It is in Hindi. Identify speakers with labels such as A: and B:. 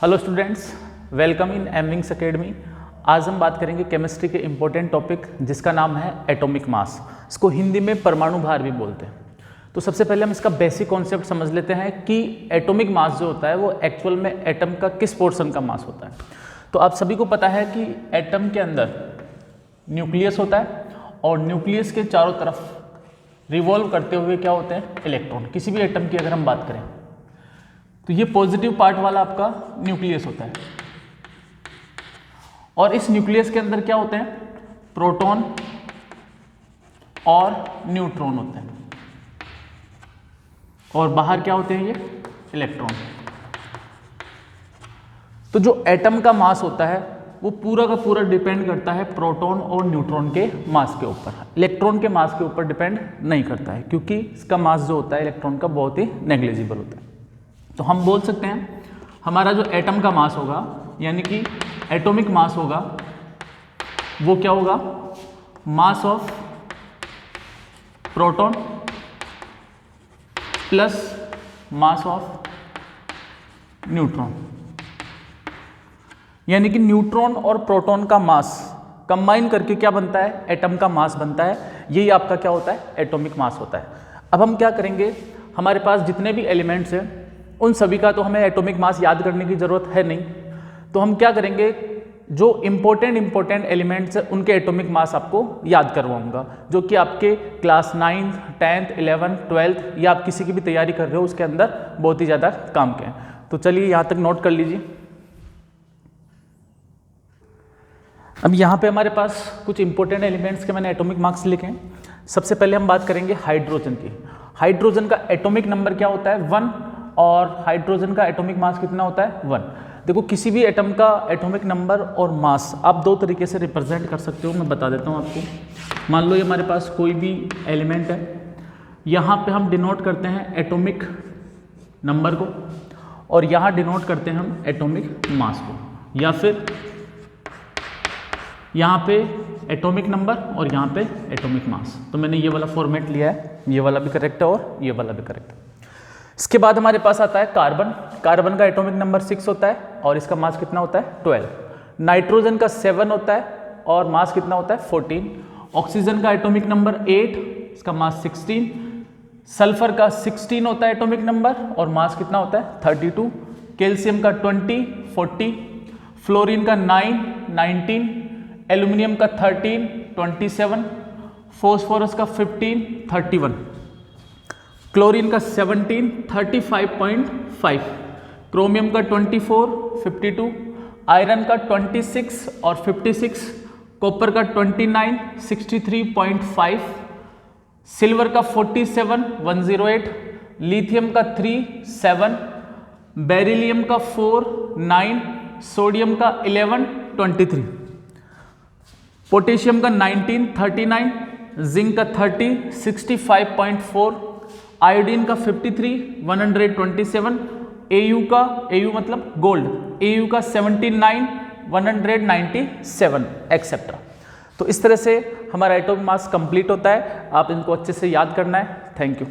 A: हेलो स्टूडेंट्स, वेलकम इन एमविंग्स एकेडमी। आज हम बात करेंगे केमिस्ट्री के इम्पोर्टेंट टॉपिक जिसका नाम है एटॉमिक मास। इसको हिंदी में परमाणु भार भी बोलते हैं। तो सबसे पहले हम इसका बेसिक कॉन्सेप्ट समझ लेते हैं कि एटॉमिक मास जो होता है वो एक्चुअल में एटम का किस पोर्शन का मास होता है। तो आप सभी को पता है कि एटम के अंदर न्यूक्लियस होता है और न्यूक्लियस के चारों तरफ रिवॉल्व करते हुए क्या होते हैं, इलेक्ट्रॉन। किसी भी एटम की अगर हम बात करें तो ये पॉजिटिव पार्ट वाला आपका न्यूक्लियस होता है और इस न्यूक्लियस के अंदर क्या होते हैं, प्रोटॉन और न्यूट्रॉन होते हैं और बाहर क्या होते हैं, ये इलेक्ट्रॉन। तो जो एटम का मास होता है वो पूरा का पूरा डिपेंड करता है प्रोटॉन और न्यूट्रॉन के मास के ऊपर। इलेक्ट्रॉन के मास के ऊपर डिपेंड नहीं करता है, क्योंकि इसका मास जो होता है इलेक्ट्रॉन का बहुत ही नेग्लिजिबल होता है। तो हम बोल सकते हैं हमारा जो एटम का मास होगा, यानी कि एटॉमिक मास होगा, वो क्या होगा, mass of proton plus mass of neutron. यानी कि न्यूट्रॉन और प्रोटॉन का मास कंबाइन करके क्या बनता है, एटम का मास बनता है। यही आपका क्या होता है, एटॉमिक मास होता है। अब हम क्या करेंगे, हमारे पास जितने भी एलिमेंट्स हैं उन सभी का तो हमें एटॉमिक मास याद करने की ज़रूरत है नहीं। तो हम क्या करेंगे, जो इम्पोर्टेंट एलिमेंट्स हैं उनके एटॉमिक मास आपको याद करवाऊंगा, जो कि आपके class 9th 10th 11th 12th या आप किसी की भी तैयारी कर रहे हो उसके अंदर बहुत ही ज़्यादा काम के हैं। तो चलिए यहाँ तक नोट कर लीजिए। अब यहाँ पे हमारे पास कुछ इंपॉर्टेंट एलिमेंट्स के मैंने एटॉमिक मास लिखे हैं। सबसे पहले हम बात करेंगे हाइड्रोजन की। हाइड्रोजन का एटॉमिक नंबर क्या होता है, 1, और हाइड्रोजन का एटॉमिक मास कितना होता है, 1। देखो, किसी भी एटम का एटॉमिक नंबर और मास आप दो तरीके से रिप्रेजेंट कर सकते हो। मैं बता देता हूँ आपको। मान लो ये हमारे पास कोई भी एलिमेंट है, यहाँ पे हम डिनोट करते हैं एटॉमिक नंबर को और यहाँ डिनोट करते हैं हम एटॉमिक मास को, या फिर यहाँ पे एटॉमिक नंबर और यहाँ पे एटॉमिक मास। तो मैंने ये वाला फॉर्मेट लिया है, ये वाला भी करेक्ट है और ये वाला भी करेक्ट है। इसके बाद हमारे पास आता है कार्बन। कार्बन का एटॉमिक नंबर 6 होता है और इसका मास कितना होता है, 12। नाइट्रोजन का 7 होता है और मास कितना होता है, 14। ऑक्सीजन का एटॉमिक नंबर 8, इसका मास 16। सल्फर का 16 होता है एटॉमिक नंबर और मास कितना होता है, 32। कैल्शियम का 20, 40। फ्लोरीन का 9, 19। एल्यूमिनियम का 13, 27। फॉस्फोरस का 15, 31। क्लोरीन का 17, 35.5। क्रोमियम का 24, 52। आयरन का 26 और 56। कॉपर का 29, 63.5। सिल्वर का 47, 108। लिथियम का 3, 7। बेरिलियम का 4, 9। सोडियम का 11, 23। पोटेशियम का 19, 39। जिंक का 30, 65.4। आयोडीन का 53, 127। एयू मतलब गोल्ड, एयू का 79, 197 एक्सेट्रा। तो इस तरह से हमारा एटॉमिक मास कंप्लीट होता है। आप इनको अच्छे से याद करना है। Thank you.